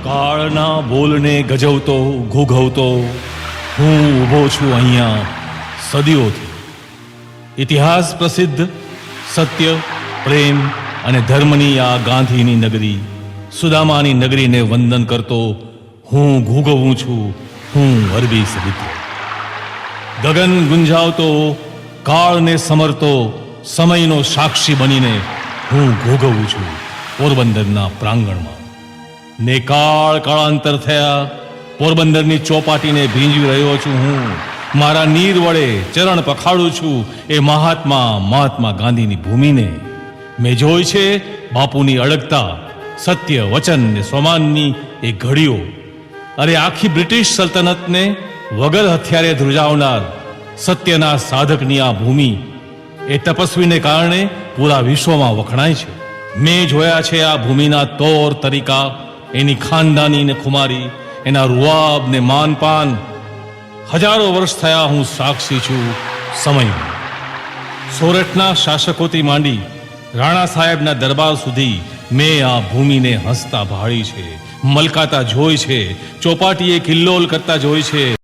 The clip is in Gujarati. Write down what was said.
કાળના બોલને ગજવતો ઘૂઘવતો હું ઊભો છું અહીંયા સદીઓથી. ઇતિહાસ પ્રસિદ્ધ સત્ય, પ્રેમ અને ધર્મની આ ગાંધીની નગરી, સુદામાની નગરીને વંદન કરતો હું ઘૂઘવું છું, હું અરબી સાહિત્ય. ગગન ગુંજાવતો, કાળને સમરતો, સમયનો સાક્ષી બનીને હું ઘૂઘવું છું પોરબંદરના પ્રાંગણમાં. ને કાળ કાળાંતર થયા પોરબંદરની ચોપાટીને ભીંજવી રહ્યો છું હું. મારા નીર વડે ચરણ પખાડું છું એ મહાત્મા ગાંધીની ભૂમિને. મેં જોઈ છે બાપુની અડગતા, સત્ય, વચન ને સ્વમાનની એ ઘડીઓ. અરે આખી બ્રિટિશ સલ્તનતને વગર હથિયારે ધ્રુજાવનાર સત્યના સાધકની આ ભૂમિ એ તપસ્વીને કારણે પૂરા વિશ્વમાં વખણાય છે. મેં જોયા છે આ ભૂમિના તોર તરીકા, એની ખાનદાની ને ખુમારી, એના રૂઆબ ને માનપાન. હજારો વર્ષ થયા હું સાક્ષી છું સમય. સોરઠના શાસકોથી માંડી રાણા સાહેબના દરબાર સુધી મેં આ ભૂમિને હસતા ભાળી છે, મલકાતા જોઈ છે, ચોપાટીએ કિલ્લોલ કરતા જોઈ છે.